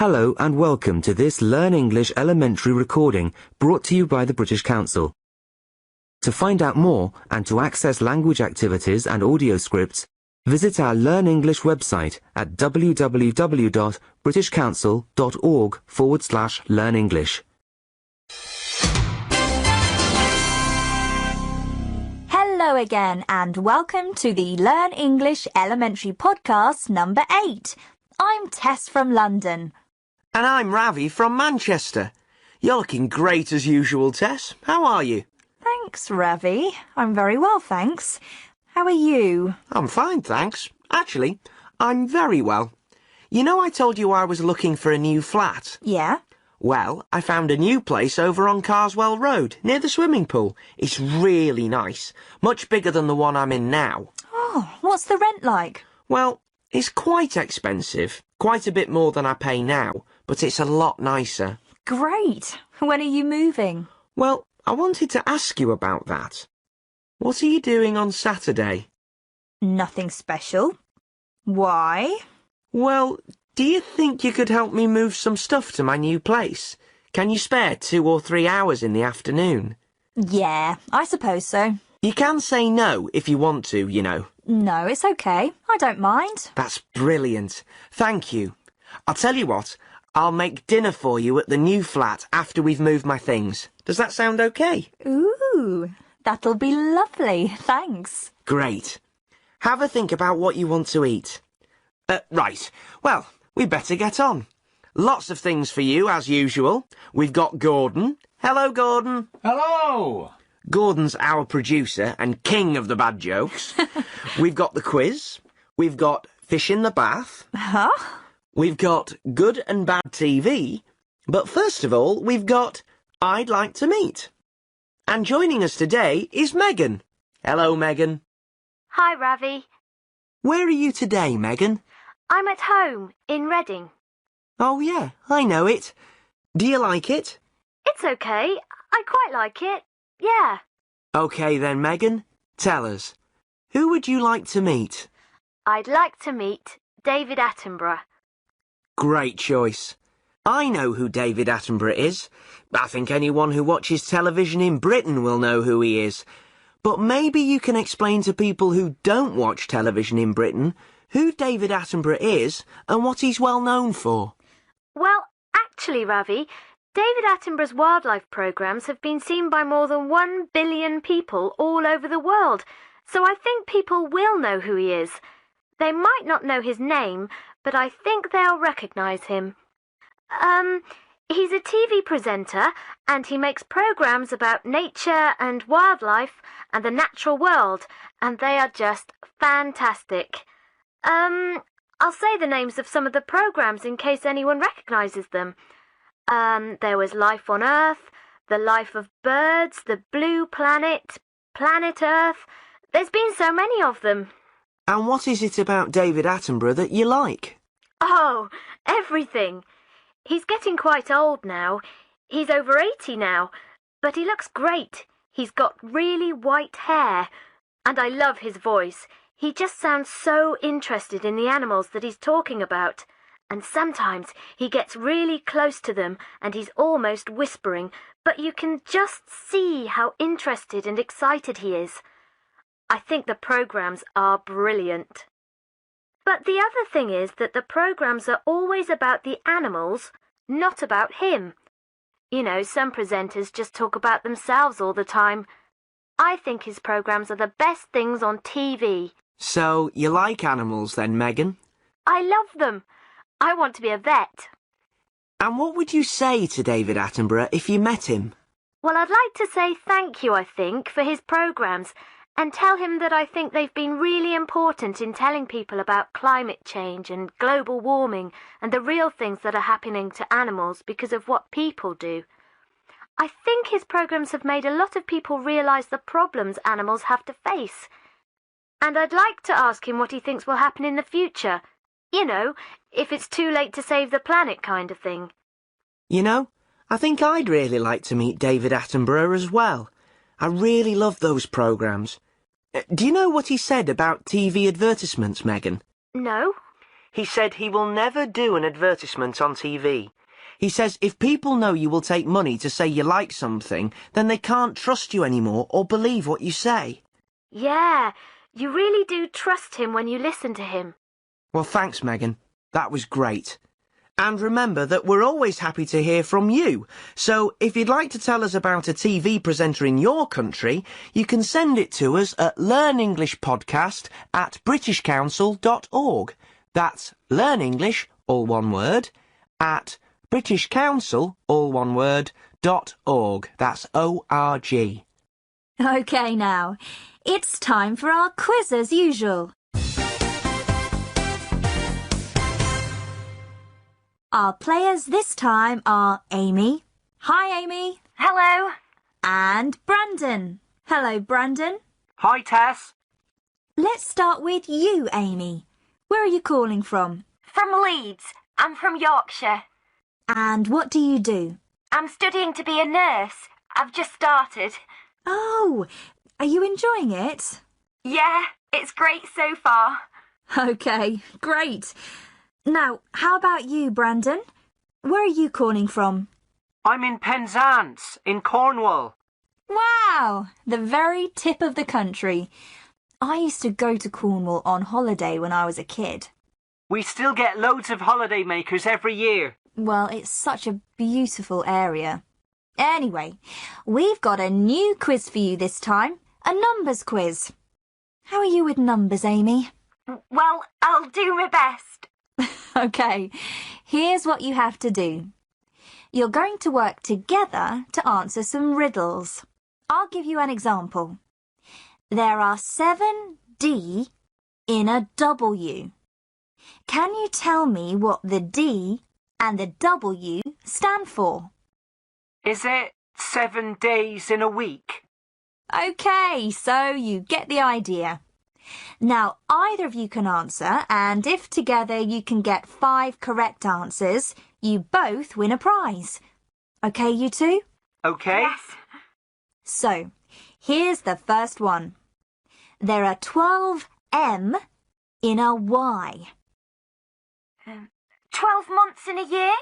Hello and welcome to this Learn English elementary recording brought to you by the British Council. To find out more and to access language activities and audio scripts, visit our Learn English website at www.britishcouncil.org/learnenglish. Hello again and welcome to the Learn English Elementary podcast number 8. I'm Tess from London. And I'm Ravi from Manchester. You're looking great as usual, Tess. How are you? Thanks, Ravi. I'm very well, thanks. How are you? I'm fine, thanks. Actually, I'm very well. You know I told you I was looking for a new flat? Yeah? Well, I found a new place over on Carswell Road, near the swimming pool. It's really nice. Much bigger than the one I'm in now. Oh, what's the rent like? Well, it's quite expensive. Quite a bit more than I pay now, but it's a lot nicer. Great. When are you moving? Well, I wanted to ask you about that. What are you doing on Saturday? Nothing special. Why? Well, do you think you could help me move some stuff to my new place? Can you spare 2 or 3 hours in the afternoon? Yeah, I suppose so. You can say no if you want to, you know. No, it's okay. I don't mind. That's brilliant. Thank you. I'll tell you what, I'll make dinner for you at the new flat after we've moved my things. Does that sound okay? Ooh, that'll be lovely. Thanks. Great. Have a think about what you want to eat. Right. Well, we better get on. Lots of things for you, as usual. We've got Gordon. Hello, Gordon. Hello! Gordon's our producer and king of the bad jokes. We've got the quiz. We've got fish in the bath. Huh? We've got good and bad TV. But first of all, we've got I'd like to meet. And joining us today is Megan. Hello, Megan. Hi, Ravi. Where are you today, Megan? I'm at home, in Reading. Oh, yeah, I know it. Do you like it? It's okay. I quite like it. Yeah. OK then, Megan. Tell us. Who would you like to meet? I'd like to meet David Attenborough. Great choice. I know who David Attenborough is. I think anyone who watches television in Britain will know who he is. But maybe you can explain to people who don't watch television in Britain who David Attenborough is and what he's well known for. Well, actually, Ravi, David Attenborough's wildlife programmes have been seen by more than 1 billion people all over the world, so I think people will know who he is. They might not know his name, but I think they'll recognise him. He's a TV presenter, and he makes programmes about nature and wildlife and the natural world, and they are just fantastic. I'll say the names of some of the programmes in case anyone recognises them. There was Life on Earth, The Life of Birds, The Blue Planet, Planet Earth. There's been so many of them. And what is it about David Attenborough that you like? Oh, everything. He's getting quite old now. He's over 80 now, but he looks great. He's got really white hair, and I love his voice. He just sounds so interested in the animals that he's talking about. And sometimes he gets really close to them and he's almost whispering, but you can just see how interested and excited he is. I think the programmes are brilliant. But the other thing is that the programmes are always about the animals, not about him. You know, some presenters just talk about themselves all the time. I think his programmes are the best things on TV. So, you like animals then, Megan? I love them. I want to be a vet. And what would you say to David Attenborough if you met him? Well, I'd like to say thank you, I think, for his programmes, and tell him that I think they've been really important in telling people about climate change and global warming and the real things that are happening to animals because of what people do. I think his programmes have made a lot of people realise the problems animals have to face. And I'd like to ask him what he thinks will happen in the future. You know, if it's too late to save the planet kind of thing. You know, I think I'd really like to meet David Attenborough as well. I really love those programmes. Do you know what he said about TV advertisements, Megan? No. He said he will never do an advertisement on TV. He says if people know you will take money to say you like something, then they can't trust you anymore or believe what you say. Yeah, you really do trust him when you listen to him. Well, thanks, Megan. That was great. And remember that we're always happy to hear from you. So if you'd like to tell us about a TV presenter in your country, you can send it to us at learnenglishpodcast@britishcouncil.org. That's Learn English, all one word, at British Council, all one word, .org. That's O-R-G. OK now, it's time for our quiz as usual. Our players this time are Amy. Hi, Amy. Hello. And Brandon. Hello, Brandon. Hi, Tess. Let's start with you, Amy. Where are you calling from? From Leeds. I'm from Yorkshire. And what do you do? I'm studying to be a nurse. I've just started. Oh, are you enjoying it? Yeah, it's great so far. OK, great. Now, how about you, Brandon? Where are you calling from? I'm in Penzance, in Cornwall. Wow, the very tip of the country. I used to go to Cornwall on holiday when I was a kid. We still get loads of holiday makers every year. Well, it's such a beautiful area. Anyway, we've got a new quiz for you this time, a numbers quiz. How are you with numbers, Amy? Well, I'll do my best. OK, here's what you have to do. You're going to work together to answer some riddles. I'll give you an example. There are 7 D in a W. Can you tell me what the D and the W stand for? Is it 7 days in a week? OK, so you get the idea. Now, either of you can answer, and if together you can get 5 correct answers, you both win a prize. OK, you two? OK. Yes. So, here's the first one. There are 12 M in a Y. 12 months in a year?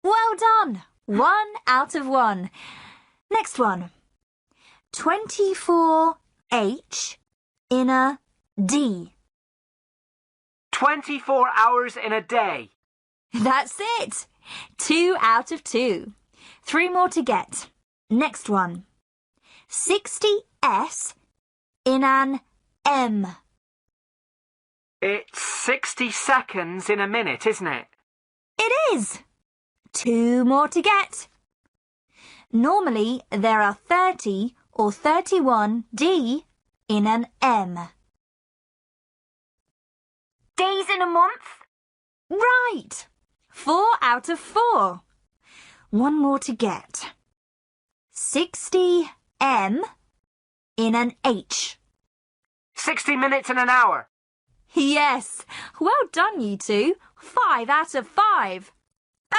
Well done! 1 out of 1. Next one. 24 H in a D. 24 hours in a day. That's it! 2 out of 2. 3 more to get. Next one. 60 S in an M. It's 60 seconds in a minute, isn't it? It is! 2 more to get. Normally, there are 30 or 31 D in an M. Days in a month? Right! 4 out of 4. 1 more to get. 60 M in an H. 60 minutes in an hour. Yes! Well done, you two. 5 out of 5.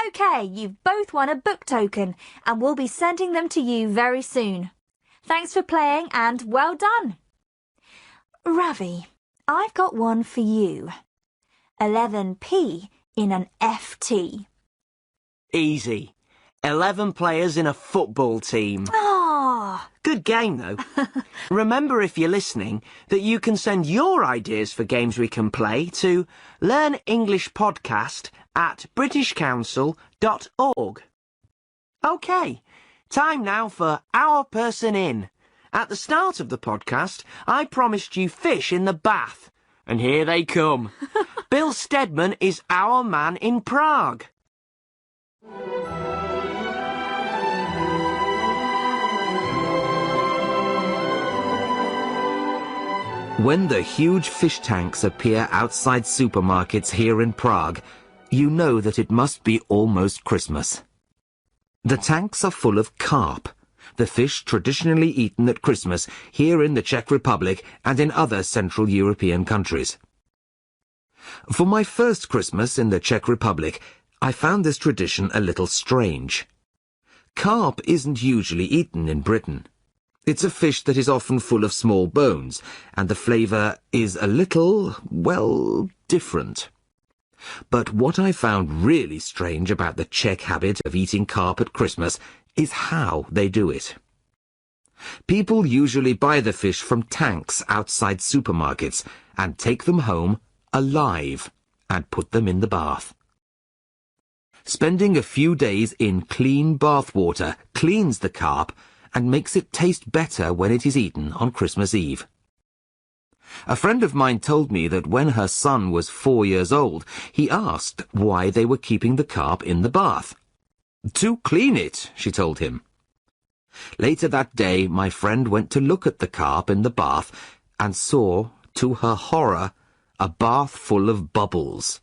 OK, you've both won a book token, and we'll be sending them to you very soon. Thanks for playing, and well done. Ravi, I've got one for you. 11P in an FT. Easy. 11 players in a football team. Ah! Good game, though. Remember, if you're listening, that you can send your ideas for games we can play to learnenglishpodcast@britishcouncil.org. OK, time now for Our Person In. At the start of the podcast, I promised you fish in the bath. And here they come. Bill Stedman is our man in Prague. When the huge fish tanks appear outside supermarkets here in Prague, you know that it must be almost Christmas. The tanks are full of carp, the fish traditionally eaten at Christmas here in the Czech Republic and in other Central European countries. For my first Christmas in the Czech Republic, I found this tradition a little strange. Carp isn't usually eaten in Britain. It's a fish that is often full of small bones, and the flavour is a little, well, different. But what I found really strange about the Czech habit of eating carp at Christmas is how they do it. People usually buy the fish from tanks outside supermarkets and take them home alive and put them in the bath. Spending a few days in clean bath water cleans the carp and makes it taste better when it is eaten on Christmas Eve. A friend of mine told me that when her son was 4 years old, he asked why they were keeping the carp in the bath. "To clean it," she told him. Later that day, my friend went to look at the carp in the bath and saw, to her horror, a bath full of bubbles.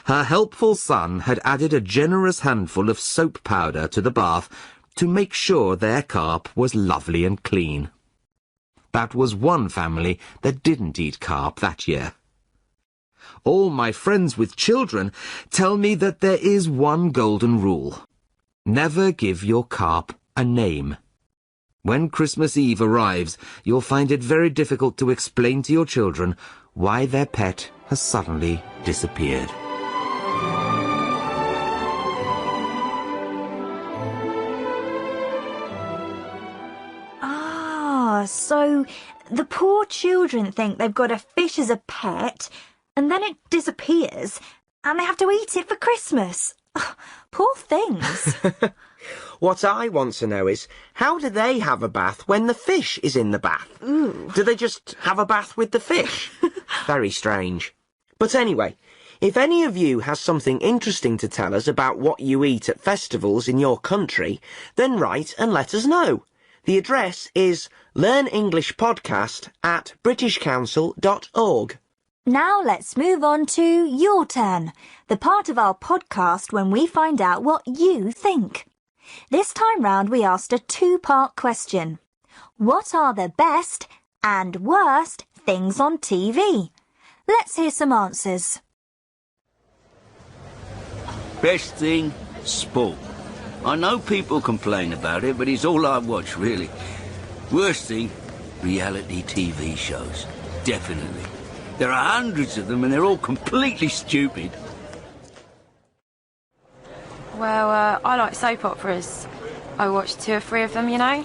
Her helpful son had added a generous handful of soap powder to the bath to make sure their carp was lovely and clean. That was one family that didn't eat carp that year. All my friends with children tell me that there is one golden rule. Never give your carp a name. When Christmas Eve arrives, you'll find it very difficult to explain to your children why their pet has suddenly disappeared. So the poor children think they've got a fish as a pet, and then it disappears, and they have to eat it for Christmas. Poor things. What I want to know is, how do they have a bath when the fish is in the bath? Ooh. Do they just have a bath with the fish? Very strange. But anyway, if any of you has something interesting to tell us about what you eat at festivals in your country, then write and let us know. The address is learnenglishpodcast@britishcouncil.org. Now let's move on to Your Turn, the part of our podcast when we find out what you think. This time round we asked a two-part question. What are the best and worst things on TV? Let's hear some answers. Best thing, sport. I know people complain about it, but it's all I watch, really. Worst thing, reality TV shows. Definitely. There are hundreds of them and they're all completely stupid. Well, I like soap operas. I watch 2 or 3 of them, you know.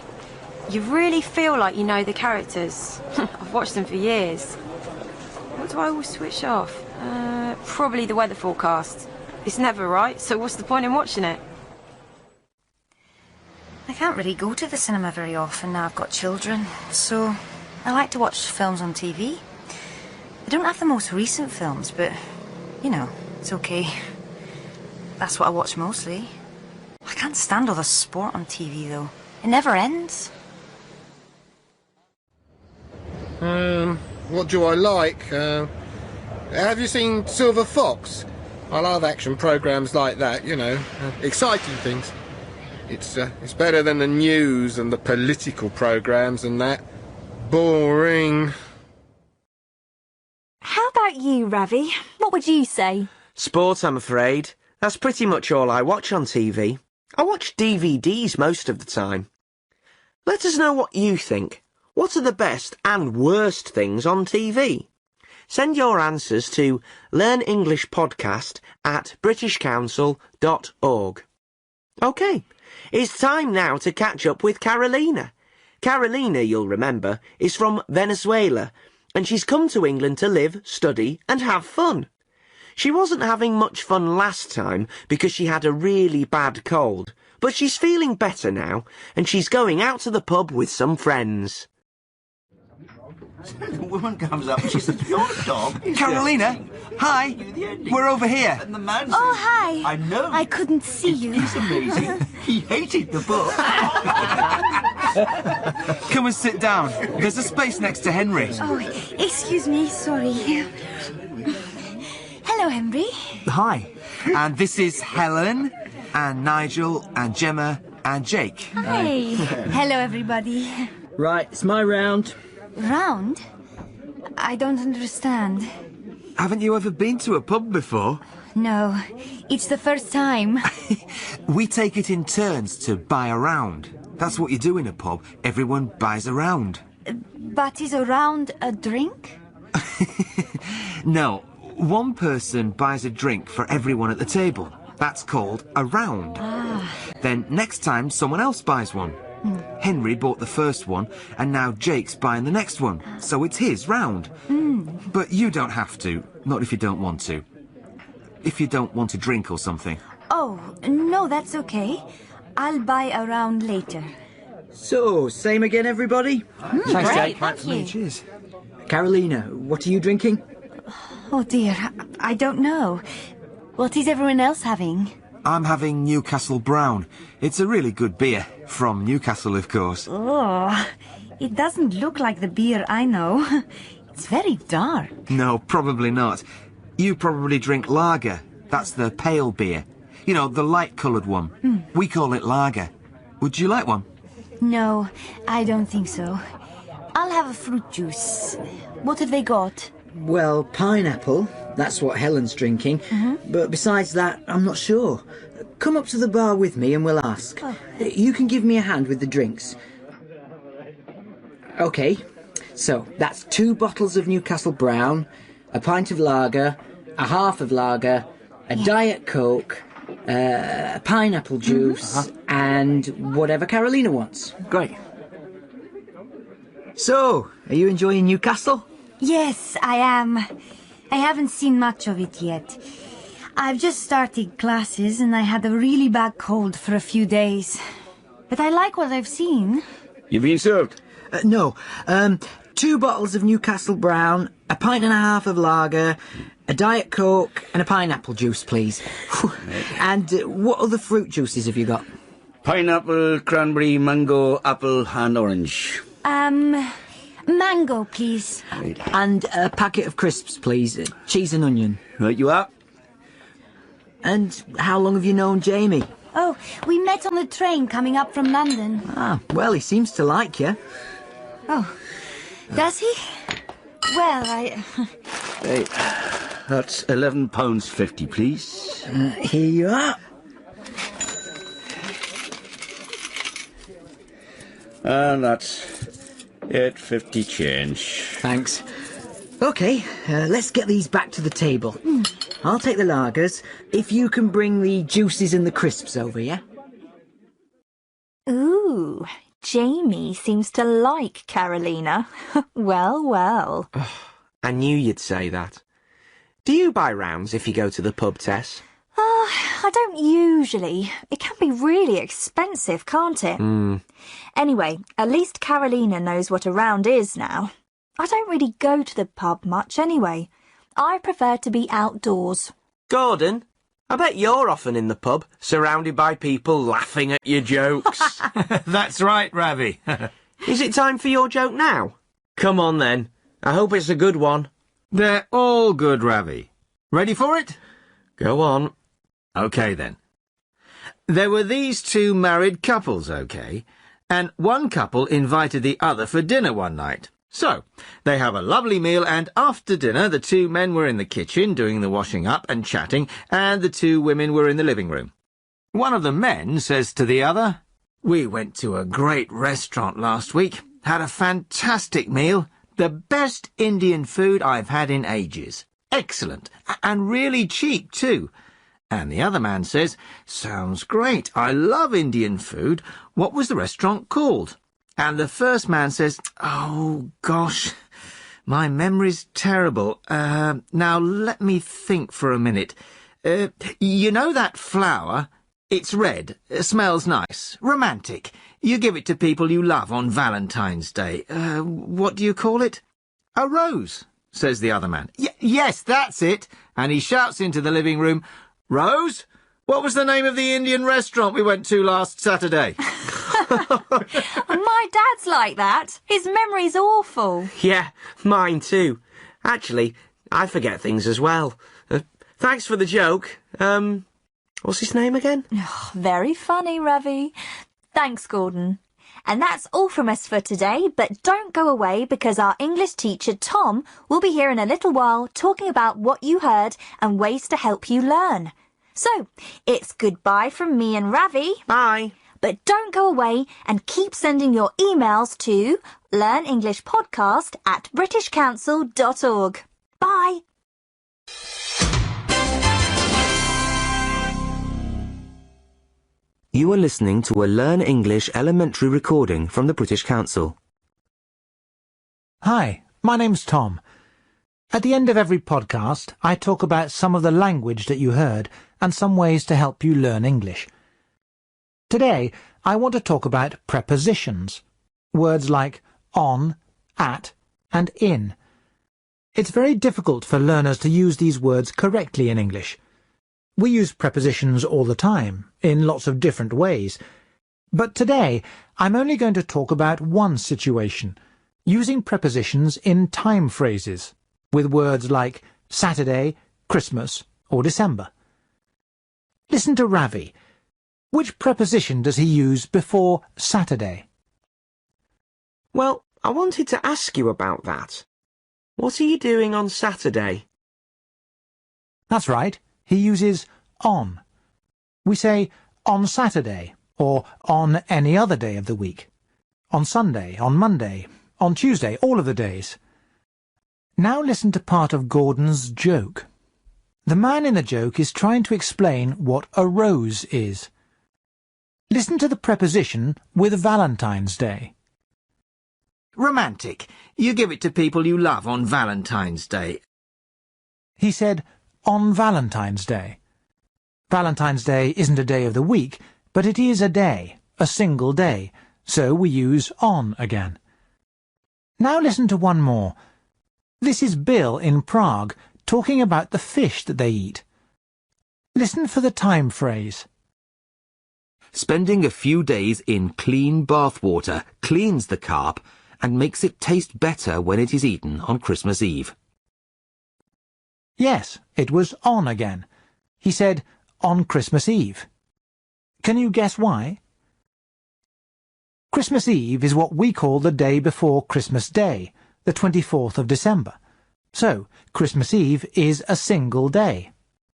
You really feel like you know the characters. I've watched them for years. What do I always switch off? Probably the weather forecast. It's never right, so what's the point in watching it? I can't really go to the cinema very often now I've got children, so I like to watch films on TV. I don't have the most recent films, but, you know, it's okay. That's what I watch mostly. I can't stand all the sport on TV, though. It never ends. What do I like? Have you seen Silver Fox? I love action programs like that, you know, exciting things. It's better than the news and the political programs and that. Boring. How about you, Ravi? What would you say? Sport, I'm afraid. That's pretty much all I watch on TV. I watch DVDs most of the time. Let us know what you think. What are the best and worst things on TV? Send your answers to learnenglishpodcast@britishcouncil.org. OK, it's time now to catch up with Carolina. Carolina, you'll remember, is from Venezuela, and she's come to England to live, study and have fun. She wasn't having much fun last time because she had a really bad cold, but she's feeling better now, and she's going out to the pub with some friends. The woman comes up and she says, "Your dog is Carolina, hi, we're over here." And the man says, Oh, hi. "I know. I couldn't see you. It's amazing. He hated the book." Come and sit down. There's a space next to Henry. Oh, excuse me, sorry. Hello, Henry. Hi. And this is Helen, and Nigel, and Gemma, and Jake. Hi. Hello, everybody. Right, it's my round. Round? I don't understand. Haven't you ever been to a pub before? No, it's the first time. We take it in turns to buy a round. That's what you do in a pub. Everyone buys a round. But is a round a drink? No, One person buys a drink for everyone at the table. That's called a round. Then next time someone else buys one. Henry bought the first one, and now Jake's buying the next one, so it's his round. But you don't have to, not if you don't want to. If you don't want a drink or something. Oh, no, that's okay. I'll buy a round later. So, same again, everybody? Thanks, Jake. Thank you. Cheers. Carolina, what are you drinking? Oh, dear, I don't know. What is everyone else having? I'm having Newcastle Brown. It's a really good beer. From Newcastle, of course. Oh, it doesn't look like the beer I know. It's very dark. No, probably not. You probably drink lager. That's the pale beer. You know, the light-coloured one. We call it lager. Would you like one? No, I don't think so. I'll have a fruit juice. What have they got? Well, pineapple. That's what Helen's drinking. But besides that, I'm not sure. Come up to the bar with me and we'll ask. You can give me a hand with the drinks. OK, so that's 2 bottles of Newcastle Brown, a pint of lager, a half of lager, a Diet Coke, pineapple juice, and whatever Carolina wants. Great. So, are you enjoying Newcastle? Yes, I am. I haven't seen much of it yet. I've just started classes and I had a really bad cold for a few days. But I like what I've seen. You been served? No. 2 bottles of Newcastle Brown, a pint and a half of lager, a Diet Coke, and a pineapple juice, please. And what other fruit juices have you got? Pineapple, cranberry, mango, apple and orange. Mango, please. And a packet of crisps, please. Cheese and onion. Right you are. And how long have you known Jamie? Oh, we met on the train coming up from London. Ah, well, he seems to like you. Oh, does he? Well, Hey, that's £11.50, please. Here you are. And that's £8.50 change. Thanks. OK, let's get these back to the table. I'll take the lagers. If you can bring the juices and the crisps over, yeah? Ooh, Jamie seems to like Carolina. Well, well. I knew you'd say that. Do you buy rounds if you go to the pub, Tess? I don't usually. It can be really expensive, can't it? Anyway, at least Carolina knows what a round is now. I don't really go to the pub much anyway. I prefer to be outdoors. Gordon, I bet you're often in the pub, surrounded by people laughing at your jokes. That's right, Ravi. Is it time for your joke now? Come on then. I hope it's a good one. They're all good, Ravi. Ready for it? Go on. OK, then. There were these 2 married couples, OK? And one couple invited the other for dinner one night. So, they have a lovely meal, and after dinner, the 2 men were in the kitchen doing the washing up and chatting, and the 2 women were in the living room. One of the men says to the other, "We went to a great restaurant last week, had a fantastic meal, the best Indian food I've had in ages. Excellent, and really cheap too." And the other man says, "Sounds great, I love Indian food. What was the restaurant called?" And the first man says, "Oh, gosh, my memory's terrible. Now let me think for a minute. You know that flower? It's red, smells nice, romantic. You give it to people you love on Valentine's Day. What do you call it?" "A rose," says the other man. Yes, that's it." And he shouts into the living room, "Rose, what was the name of the Indian restaurant we went to last Saturday?" My dad's like that. His memory's awful. Yeah, mine too. Actually, I forget things as well. Thanks for the joke. What's his name again? Very funny, Ravi. Thanks, Gordon. And that's all from us for today, but don't go away because our English teacher, Tom, will be here in a little while talking about what you heard and ways to help you learn. So, it's goodbye from me and Ravi. Bye. But don't go away and keep sending your emails to learnenglishpodcast@britishcouncil.org. Bye. You are listening to a Learn English elementary recording from the British Council. Hi, my name's Tom. At the end of every podcast, I talk about some of the language that you heard and some ways to help you learn English. Today, I want to talk about prepositions, words like on, at, and in. It's very difficult for learners to use these words correctly in English. We use prepositions all the time, in lots of different ways. But today, I'm only going to talk about one situation, using prepositions in time phrases, with words like Saturday, Christmas, or December. Listen to Ravi. Which preposition does he use before Saturday? Well, I wanted to ask you about that. What are you doing on Saturday? That's right. He uses on. We say on Saturday, or on any other day of the week. On Sunday, on Monday, on Tuesday, all of the days. Now listen to part of Gordon's joke. The man in the joke is trying to explain what a rose is. Listen to the preposition with Valentine's Day. Romantic. You give it to people you love on Valentine's Day. He said, on Valentine's Day. Valentine's Day isn't a day of the week, but it is a day, a single day, so we use on again. Now listen to one more. This is Bill in Prague talking about the fish that they eat. Listen for the time phrase. Spending a few days in clean bathwater cleans the carp and makes it taste better when it is eaten on Christmas Eve. Yes, it was on again. He said, on Christmas Eve. Can you guess why? Christmas Eve is what we call the day before Christmas Day, the 24th of December. So, Christmas Eve is a single day.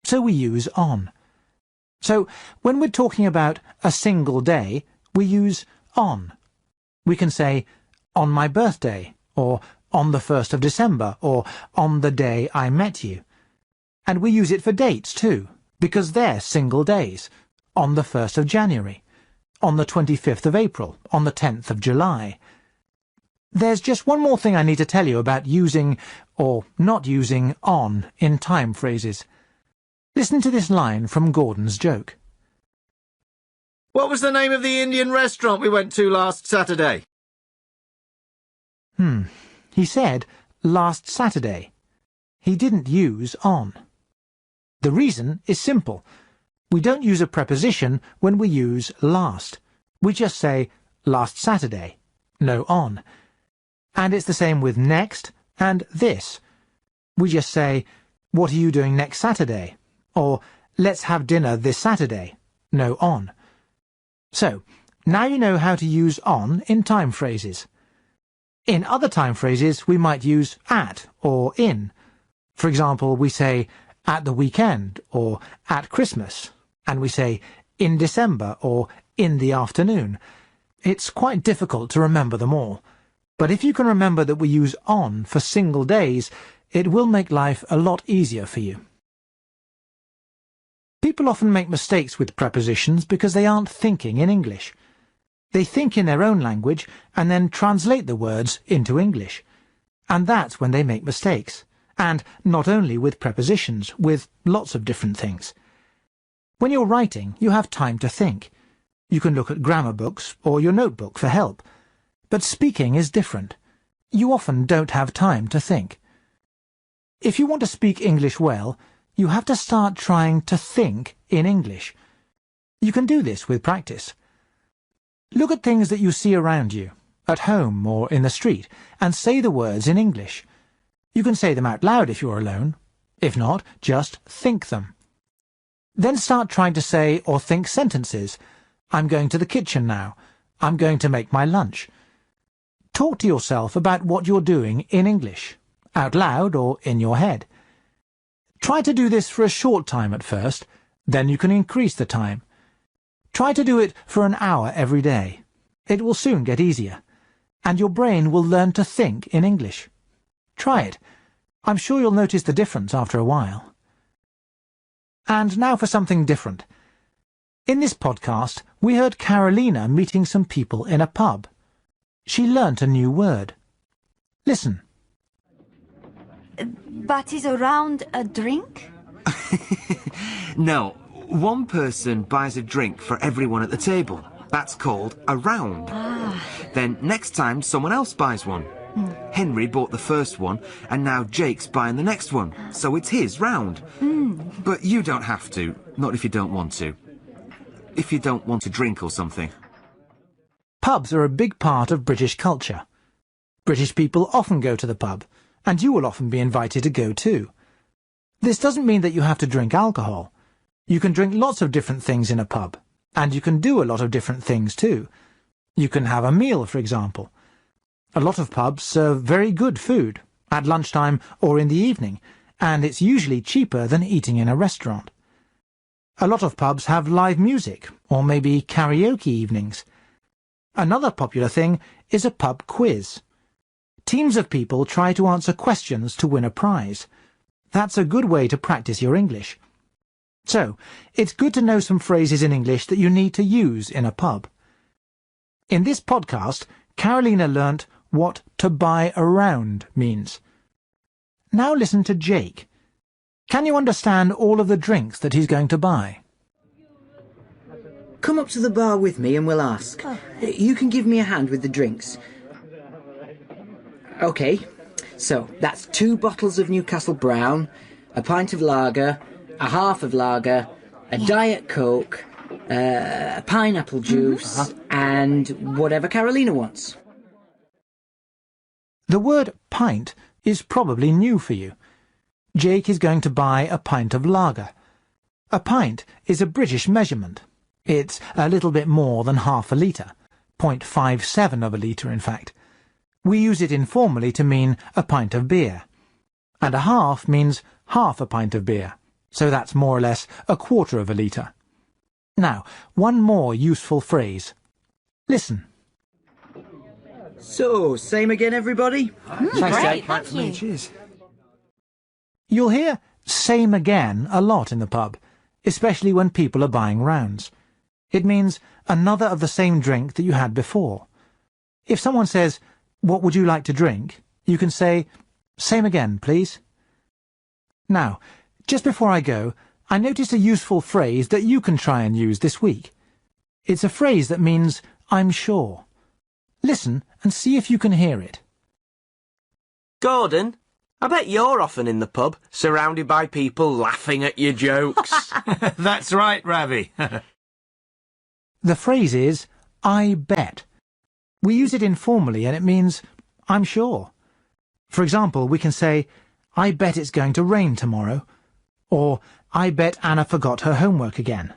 So we use on. So, when we're talking about a single day, we use on. We can say, on my birthday, or on the 1st of December, or on the day I met you. And we use it for dates too, because they're single days. On the 1st of January, on the 25th of April, on the 10th of July. There's just one more thing I need to tell you about using, or not using, on in time phrases. Listen to this line from Gordon's joke. What was the name of the Indian restaurant we went to last Saturday? He said last Saturday. He didn't use on. The reason is simple. We don't use a preposition when we use last. We just say last Saturday, no on. And it's the same with next and this. We just say, what are you doing next Saturday? Or let's have dinner this Saturday, no on. So, now you know how to use on in time phrases. In other time phrases, we might use at or in. For example, we say at the weekend or at Christmas, and we say in December or in the afternoon. It's quite difficult to remember them all. But if you can remember that we use on for single days, it will make life a lot easier for you. People often make mistakes with prepositions because they aren't thinking in English. They think in their own language and then translate the words into English. And that's when they make mistakes. And not only with prepositions, with lots of different things. When you're writing, you have time to think. You can look at grammar books or your notebook for help. But speaking is different. You often don't have time to think. If you want to speak English well, you have to start trying to think in English. You can do this with practice. Look at things that you see around you, at home or in the street, and say the words in English. You can say them out loud if you're alone. If not, just think them. Then start trying to say or think sentences. I'm going to the kitchen now. I'm going to make my lunch. Talk to yourself about what you're doing in English, out loud or in your head. Try to do this for a short time at first, then you can increase the time. Try to do it for an hour every day. It will soon get easier, and your brain will learn to think in English. Try it. I'm sure you'll notice the difference after a while. And now for something different. In this podcast, we heard Carolina meeting some people in a pub. She learnt a new word. Listen. But is a round a drink? No, one person buys a drink for everyone at the table. That's called a round. Then next time someone else buys one. Henry bought the first one, and now Jake's buying the next one, so it's his round. But you don't have to, not if you don't want to. If you don't want to drink or something. Pubs are a big part of British culture. British people often go to the pub, and you will often be invited to go too. This doesn't mean that you have to drink alcohol. You can drink lots of different things in a pub, and you can do a lot of different things too. You can have a meal, for example. A lot of pubs serve very good food, at lunchtime or in the evening, and it's usually cheaper than eating in a restaurant. A lot of pubs have live music, or maybe karaoke evenings. Another popular thing is a pub quiz. Teams of people try to answer questions to win a prize. That's a good way to practice your English. So, it's good to know some phrases in English that you need to use in a pub. In this podcast, Carolina learnt what to buy around means. Now listen to Jake. Can you understand all of the drinks that he's going to buy? Come up to the bar with me and we'll ask. You can give me a hand with the drinks. OK, so that's 2 bottles of Newcastle Brown, a pint of lager, a half of lager, a Diet Coke, pineapple juice, and whatever Carolina wants. The word pint is probably new for you. Jake is going to buy a pint of lager. A pint is a British measurement. It's a little bit more than half a litre, 0.57 of a litre in fact. We use it informally to mean a pint of beer. And a half means half a pint of beer, so that's more or less a quarter of a litre. Now, one more useful phrase. Listen. So, same again, everybody? Great, thank you. Cheers. You'll hear same again a lot in the pub, especially when people are buying rounds. It means another of the same drink that you had before. If someone says, "What would you like to drink?" you can say, "Same again, please." Now, just before I go, I noticed a useful phrase that you can try and use this week. It's a phrase that means "I'm sure." Listen and see if you can hear it. Gordon, I bet you're often in the pub, surrounded by people laughing at your jokes. That's right, Ravi. The phrase is, I bet. We use it informally and it means, I'm sure. For example, we can say, I bet it's going to rain tomorrow. Or, I bet Anna forgot her homework again.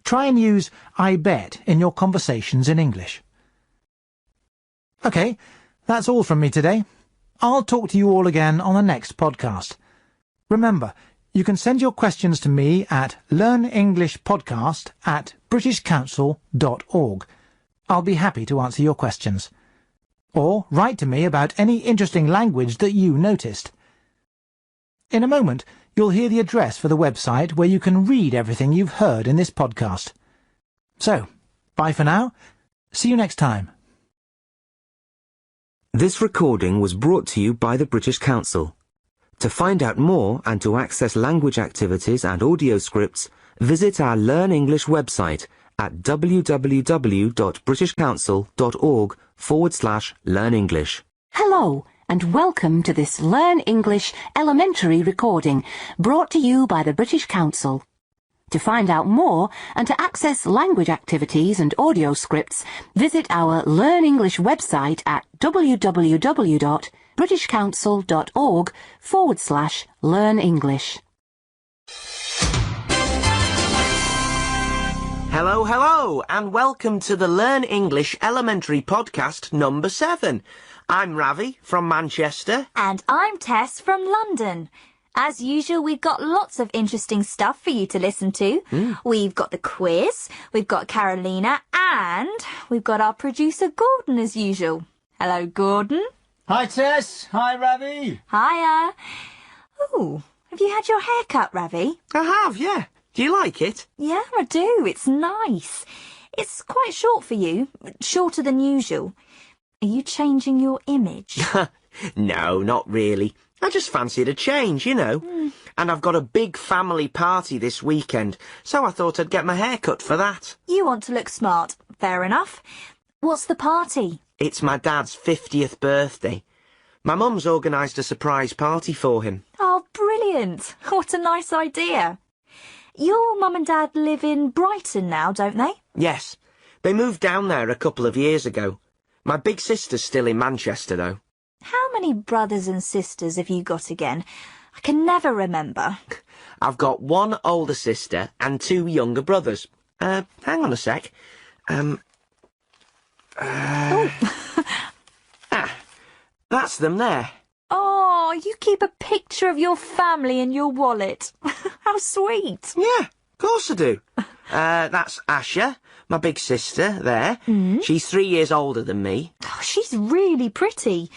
Try and use I bet in your conversations in English. OK, that's all from me today. I'll talk to you all again on the next podcast. Remember, you can send your questions to me at learnenglishpodcast@britishcouncil.org. I'll be happy to answer your questions. Or write to me about any interesting language that you noticed. In a moment, you'll hear the address for the website where you can read everything you've heard in this podcast. So, bye for now. See you next time. This recording was brought to you by the British Council. To find out more and to access language activities and audio scripts, visit our Learn English website at www.britishcouncil.org/learnenglish. Hello, and welcome to this Learn English elementary recording brought to you by the British Council. To find out more and to access language activities and audio scripts, visit our Learn English website at www.britishcouncil.org/learn-english. Hello, hello, and welcome to the Learn English Elementary Podcast number 7. I'm Ravi from Manchester. And I'm Tess from London. As usual, we've got lots of interesting stuff for you to listen to. We've got the quiz, we've got Carolina, and we've got our producer Gordon as usual. Hello, Gordon. Hi, Tess. Hi, Ravi. Hiya. Oh, have you had your hair cut, Ravi? I have, yeah. Do you like it? Yeah, I do. It's nice. It's quite short for you, shorter than usual. Are you changing your image? No, not really. I just fancied a change, you know. And I've got a big family party this weekend, so I thought I'd get my hair cut for that. You want to look smart. Fair enough. What's the party? It's my dad's 50th birthday. My mum's organised a surprise party for him. Oh, brilliant. What a nice idea. Your mum and dad live in Brighton now, don't they? Yes. They moved down there a couple of years ago. My big sister's still in Manchester, though. How many brothers and sisters have you got again? I can never remember. I've got one older sister and two younger brothers. Hang on a sec. That's them there. Oh, you keep a picture of your family in your wallet. How sweet. Yeah, of course I do. That's Asha, my big sister, there. She's 3 years older than me. Oh, she's really pretty.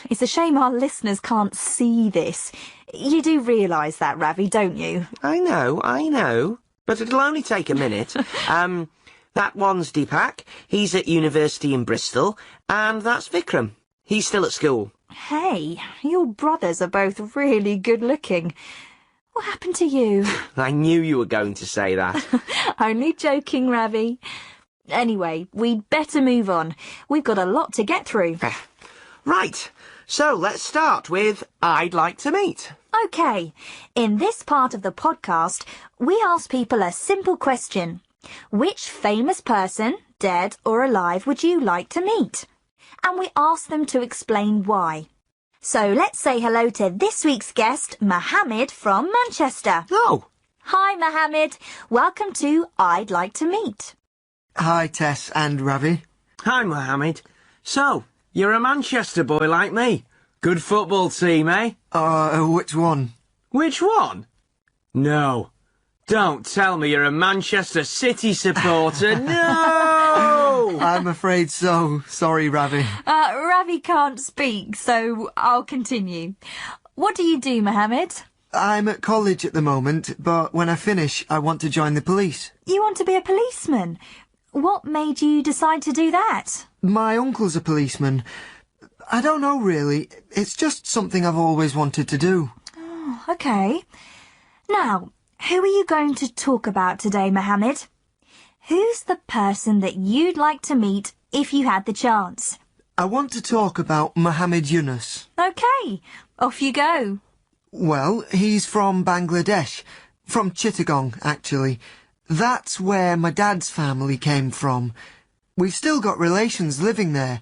It's a shame our listeners can't see this. You do realise that, Ravi, don't you? I know. But it'll only take a minute. That one's Deepak. He's at university in Bristol. And that's Vikram. He's still at school. Hey, your brothers are both really good looking. What happened to you? I knew you were going to say that. Only joking, Ravi. Anyway, we'd better move on. We've got a lot to get through. Right, so let's start with I'd like to meet. OK, in this part of the podcast, we ask people a simple question. Which famous person, dead or alive, would you like to meet? And we ask them to explain why. So let's say hello to this week's guest, Mohammed from Manchester. Oh. Hi, Mohammed. Welcome to I'd Like to Meet. Hi, Tess and Ravi. Hi, Mohammed. So, you're a Manchester boy like me. Good football team, eh? Which one? Which one? No. Don't tell me you're a Manchester City supporter. No! I'm afraid so. Sorry, Ravi. Ravi can't speak, so I'll continue. What do you do, Mohammed? I'm at college at the moment, but when I finish, I want to join the police. You want to be a policeman? What made you decide to do that? My uncle's a policeman. I don't know, really. It's just something I've always wanted to do. Oh, OK. Now, who are you going to talk about today, Mohammed? Who's the person that you'd like to meet if you had the chance? I want to talk about Mohammed Yunus. OK, off you go. Well, he's from Bangladesh. From Chittagong, actually. That's where my dad's family came from. We've still got relations living there.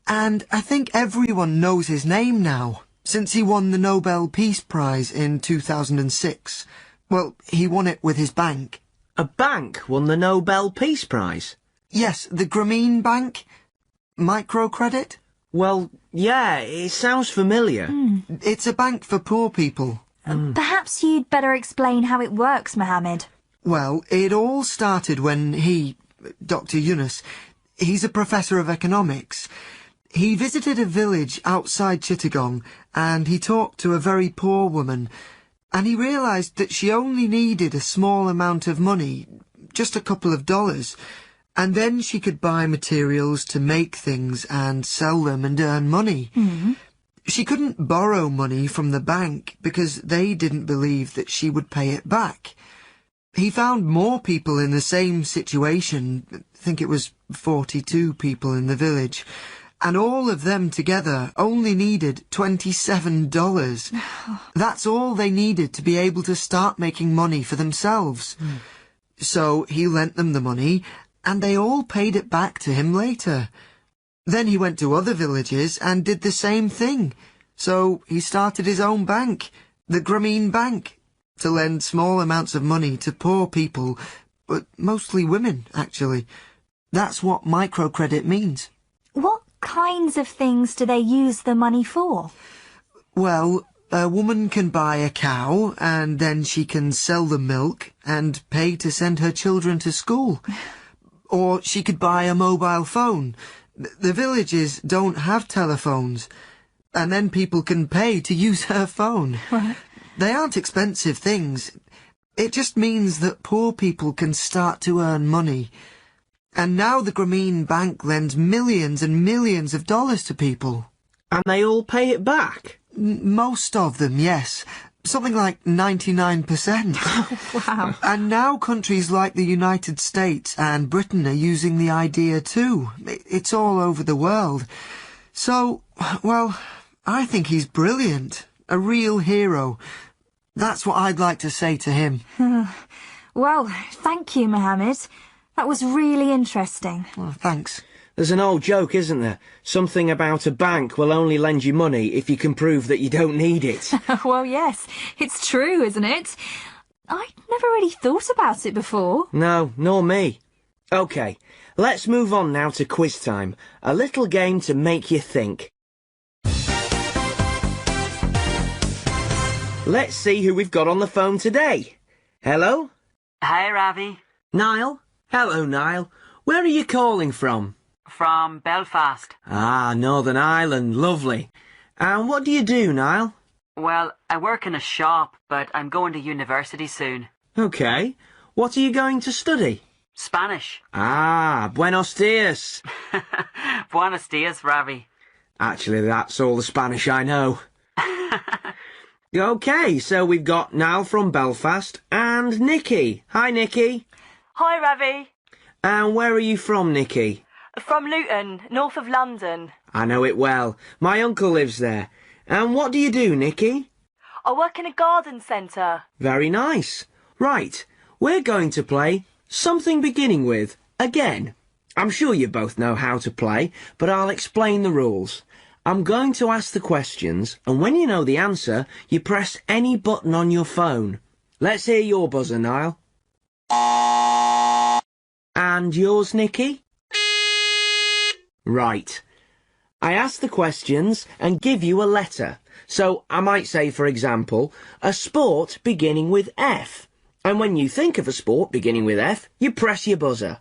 And I think everyone knows his name now, since he won the Nobel Peace Prize in 2006. Well, he won it with his bank. A bank won the Nobel Peace Prize? Yes, the Grameen Bank. Microcredit? Well, yeah, it sounds familiar. It's a bank for poor people. Perhaps you'd better explain how it works, Mohammed. Well, it all started when Dr. Yunus, he's a professor of economics. He visited a village outside Chittagong and he talked to a very poor woman, and he realised that she only needed a small amount of money, just a couple of dollars, and then she could buy materials to make things and sell them and earn money. She couldn't borrow money from the bank because they didn't believe that she would pay it back. He found more people in the same situation, I think it was 42 people in the village, and all of them together only needed $27. That's all they needed to be able to start making money for themselves. So he lent them the money, and they all paid it back to him later. Then he went to other villages and did the same thing. So he started his own bank, the Grameen Bank, to lend small amounts of money to poor people, but mostly women, actually. That's what microcredit means. What kinds of things do they use the money for? Well, a woman can buy a cow, and then she can sell the milk and pay to send her children to school. Or she could buy a mobile phone. The villages don't have telephones, and then people can pay to use her phone. They aren't expensive things. It just means that poor people can start to earn money. And now the Grameen Bank lends millions and millions of dollars to people. And they all pay it back? Most of them, yes. Something like 99%. Wow. And now countries like the United States and Britain are using the idea too. It's all over the world. So, well, I think he's brilliant. A real hero. That's what I'd like to say to him. Well, thank you, Mohammed. That was really interesting. Well, thanks. There's an old joke, isn't there? Something about a bank will only lend you money if you can prove that you don't need it. Well, yes, it's true, isn't it? I never really thought about it before. No, nor me. OK, let's move on now to quiz time. A little game to make you think. Let's see who we've got on the phone today. Hello? Hi, Ravi. Niall? Hello, Niall. Where are you calling from? From Belfast. Ah, Northern Ireland. Lovely. And what do you do, Niall? Well, I work in a shop, but I'm going to university soon. OK. What are you going to study? Spanish. Ah, buenos dias. Buenos dias, Ravi. Actually, that's all the Spanish I know. OK, so we've got Niall from Belfast and Nikki. Hi, Nikki. Hi, Ravi. And where are you from, Nikki? From Luton, north of London. I know it well. My uncle lives there. And what do you do, Nikki? I work in a garden centre. Very nice. Right, we're going to play something beginning with again. I'm sure you both know how to play, but I'll explain the rules. I'm going to ask the questions, and when you know the answer, you press any button on your phone. Let's hear your buzzer, Niall. And yours, Nikki? Right. I ask the questions and give you a letter. So I might say, for example, a sport beginning with F. And when you think of a sport beginning with F, you press your buzzer.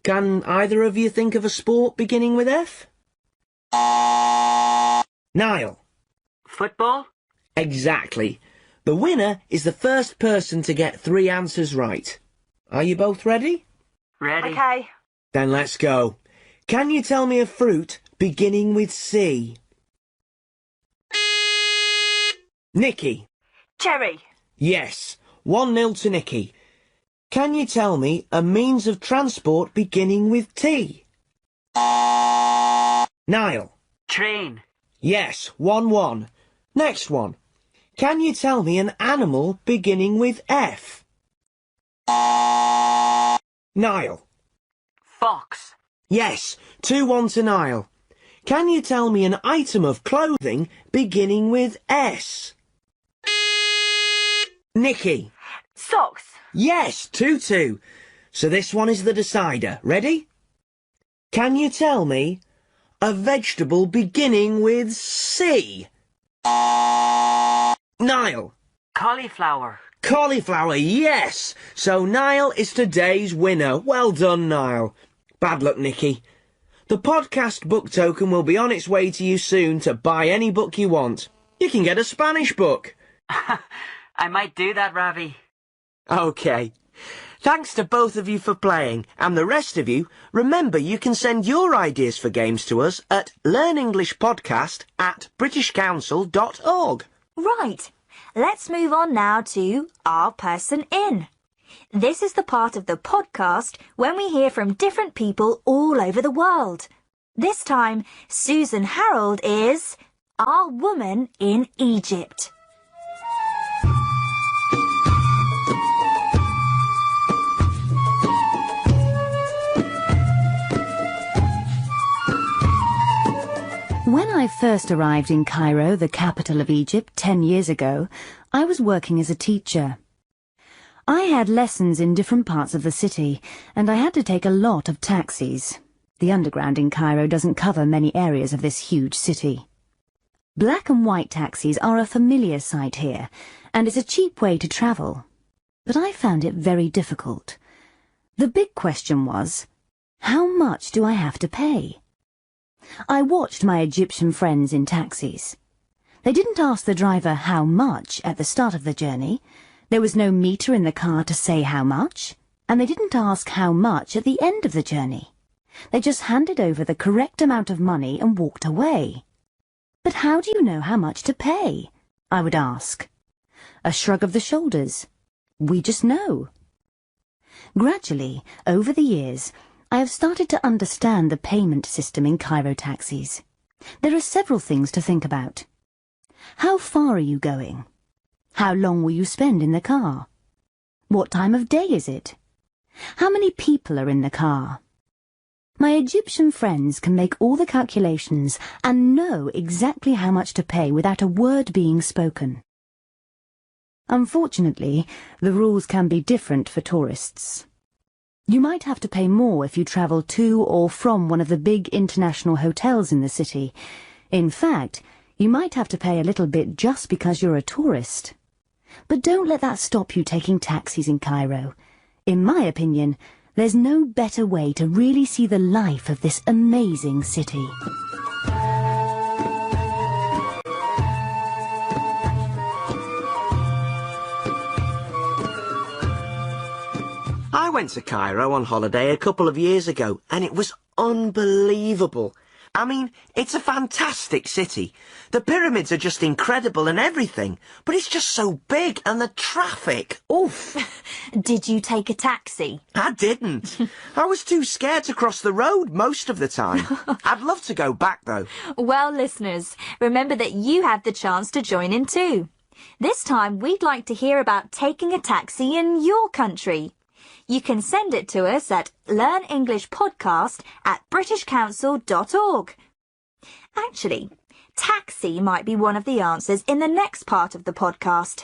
Can either of you think of a sport beginning with F? Niall. Football? Exactly. The winner is the first person to get 3 answers right. Are you both ready? Ready. OK. Then let's go. Can you tell me a fruit beginning with C? Nikki. Cherry. Yes. 1-0 to Nikki. Can you tell me a means of transport beginning with T? Niall. Train. Yes. 1-1. Next one. Can you tell me an animal beginning with F? Niall. Fox. Yes. 2-1 to Niall. Can you tell me an item of clothing beginning with S? Nikki. Socks. Yes. 2-2. So this one is the decider. Ready? Can you tell me a vegetable beginning with C? Niall. Cauliflower. Cauliflower, yes! So Niall is today's winner. Well done, Niall. Bad luck, Nikki. The podcast book token will be on its way to you soon to buy any book you want. You can get a Spanish book. I might do that, Ravi. OK. Thanks to both of you for playing, and the rest of you, remember you can send your ideas for games to us at learnenglishpodcast@britishcouncil.org. Right. Let's move on now to Our Person In. This is the part of the podcast when we hear from different people all over the world. This time, Susan Harold is Our Woman in Egypt. When I first arrived in Cairo, the capital of Egypt, 10 years ago, I was working as a teacher. I had lessons in different parts of the city, and I had to take a lot of taxis. The underground in Cairo doesn't cover many areas of this huge city. Black and white taxis are a familiar sight here, and it's a cheap way to travel. But I found it very difficult. The big question was, how much do I have to pay? I watched my Egyptian friends in taxis. They didn't ask the driver how much at the start of the journey. There was no meter in the car to say how much, and they didn't ask how much at the end of the journey. They just handed over the correct amount of money and walked away. But how do you know how much to pay? I would ask. A shrug of the shoulders. We just know. Gradually, over the years, I have started to understand the payment system in Cairo taxis. There are several things to think about. How far are you going? How long will you spend in the car? What time of day is it? How many people are in the car? My Egyptian friends can make all the calculations and know exactly how much to pay without a word being spoken. Unfortunately, the rules can be different for tourists. You might have to pay more if you travel to or from one of the big international hotels in the city. In fact, you might have to pay a little bit just because you're a tourist. But don't let that stop you taking taxis in Cairo. In my opinion, there's no better way to really see the life of this amazing city. I went to Cairo on holiday a couple of years ago, and it was unbelievable. I mean, it's a fantastic city. The pyramids are just incredible and everything, but it's just so big, and the traffic, oof. Did you take a taxi? I didn't. I was too scared to cross the road most of the time. I'd love to go back, though. Well, listeners, remember that you have the chance to join in too. This time, we'd like to hear about taking a taxi in your country. You can send it to us at learnenglishpodcast@britishcouncil.org. Actually, taxi might be one of the answers in the next part of the podcast.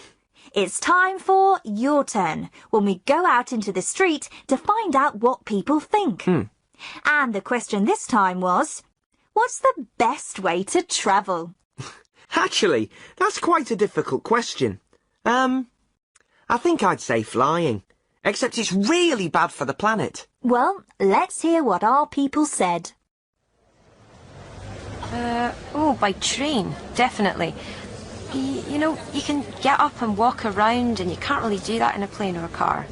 It's time for Your Turn, when we go out into the street to find out what people think. And the question this time was, what's the best way to travel? Actually, that's quite a difficult question. I think I'd say flying. Except it's really bad for the planet. Well, let's hear what our people said. By train, definitely. You know, you can get up and walk around, and you can't really do that in a plane or a car.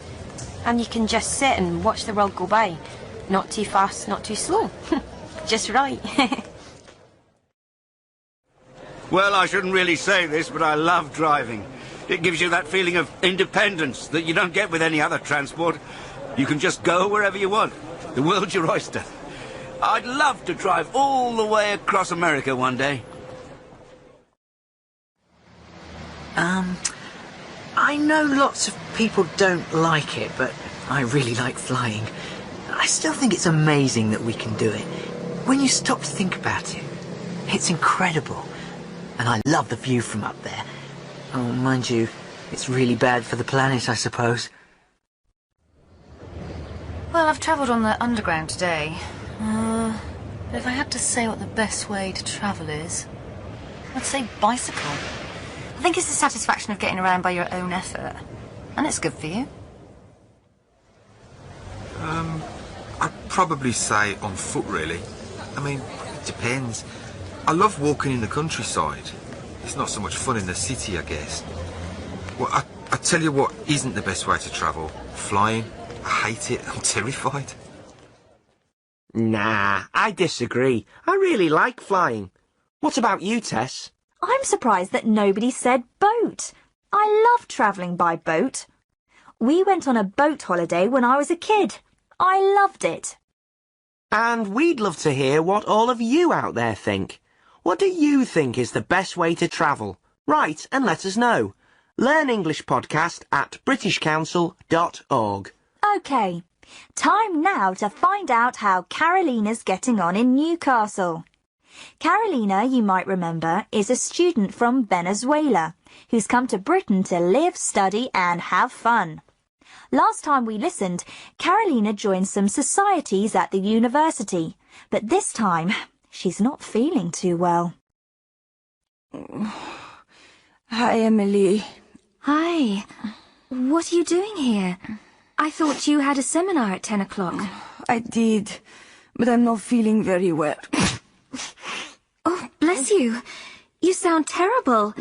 And you can just sit and watch the world go by. Not too fast, not too slow. Just right. Well, I shouldn't really say this, but I love driving. It gives you that feeling of independence that you don't get with any other transport. You can just go wherever you want. The world's your oyster. I'd love to drive all the way across America one day. I know lots of people don't like it, but I really like flying. I still think it's amazing that we can do it. When you stop to think about it, it's incredible. And I love the view from up there. Oh, mind you, it's really bad for the planet, I suppose. Well, I've travelled on the underground today. But if I had to say what the best way to travel is, I'd say bicycle. I think it's the satisfaction of getting around by your own effort. And it's good for you. I'd probably say on foot, really. I mean, it depends. I love walking in the countryside. It's not so much fun in the city, I guess. Well, I tell you what isn't the best way to travel. Flying. I hate it. I'm terrified. Nah, I disagree. I really like flying. What about you, Tess? I'm surprised that nobody said boat. I love travelling by boat. We went on a boat holiday when I was a kid. I loved it. And we'd love to hear what all of you out there think. What do you think is the best way to travel? Write and let us know. learnenglishpodcast@britishcouncil.org. OK, time now to find out how Carolina's getting on in Newcastle. Carolina, you might remember, is a student from Venezuela who's come to Britain to live, study and have fun. Last time we listened, Carolina joined some societies at the university, but this time she's not feeling too well. Hi, Emily. Hi. What are you doing here? I thought you had a seminar at 10 o'clock. I did, but I'm not feeling very well. Oh, bless you. You sound terrible.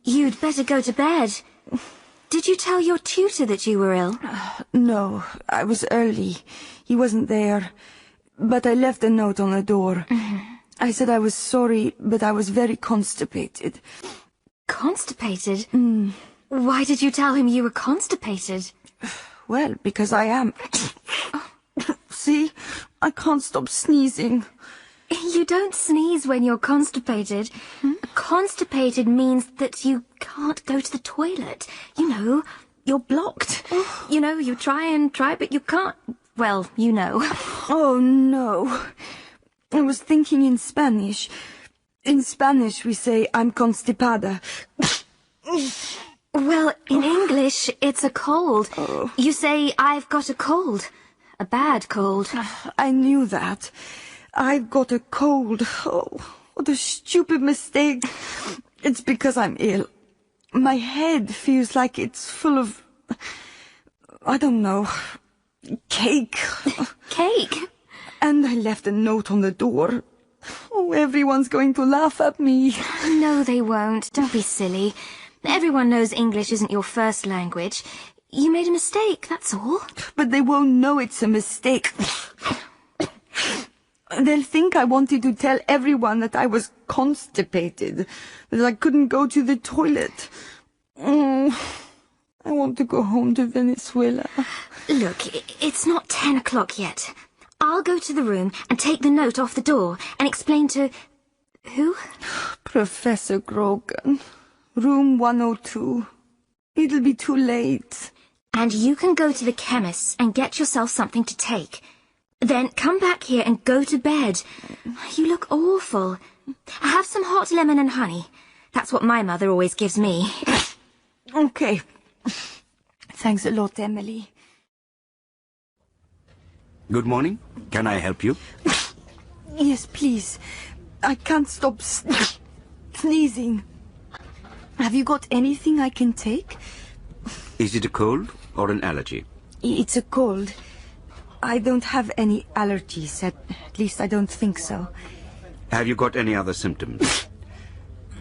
You'd better go to bed. Did you tell your tutor that you were ill? No, I was early. He wasn't there. But I left a note on the door. I said I was sorry, but I was very constipated. Constipated? Why did you tell him you were constipated? Well, because I am. See? I can't stop sneezing. You don't sneeze when you're constipated. Constipated means that you can't go to the toilet. You know, you're blocked. You know, you try, but you can't. Well, you know. Oh, no. I was thinking in Spanish. In Spanish we say, I'm constipada. Well, in English, it's a cold. You say, I've got a cold. A bad cold. I knew that. I've got a cold. Oh, what a stupid mistake. It's because I'm ill. My head feels like it's full of... I don't know... cake. Cake? And I left a note on the door. Oh, everyone's going to laugh at me. No, they won't. Don't be silly. Everyone knows English isn't your first language. You made a mistake, that's all. But they won't know it's a mistake. They'll think I wanted to tell everyone that I was constipated, that I couldn't go to the toilet. I want to go home to Venezuela. Look, it's not 10 o'clock yet. I'll go to the room and take the note off the door and explain to... Who? Professor Grogan. Room 102. It'll be too late. And you can go to the chemist's and get yourself something to take. Then come back here and go to bed. You look awful. Have some hot lemon and honey. That's what my mother always gives me. Okay. Thanks a lot, Emily. Good morning. Can I help you? Yes, please. I can't stop sneezing. Have you got anything I can take? Is it a cold or an allergy? It's a cold. I don't have any allergies. At least I don't think so. Have you got any other symptoms?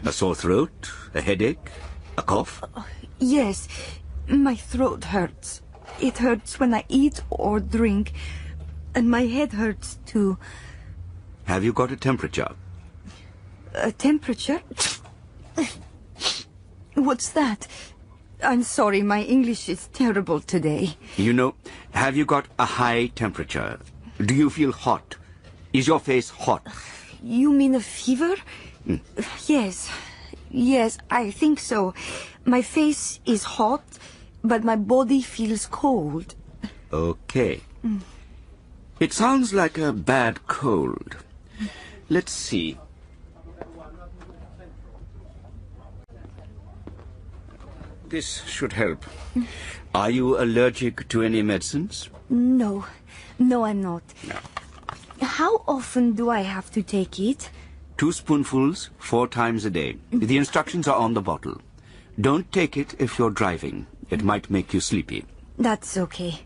A sore throat? A headache? A cough? Yes. My throat hurts. It hurts when I eat or drink. And my head hurts too. Have you got a temperature? A temperature? What's that? I'm sorry, my English is terrible today. You know, have you got a high temperature? Do you feel hot? Is your face hot? You mean a fever? Yes. Yes, I think so. My face is hot, but my body feels cold. Okay. It sounds like a bad cold. Let's see. This should help. Are you allergic to any medicines? No. No, I'm not. No. How often do I have to take it? 2 spoonfuls, 4 times a day. The instructions are on the bottle. Don't take it if you're driving. It might make you sleepy. That's okay.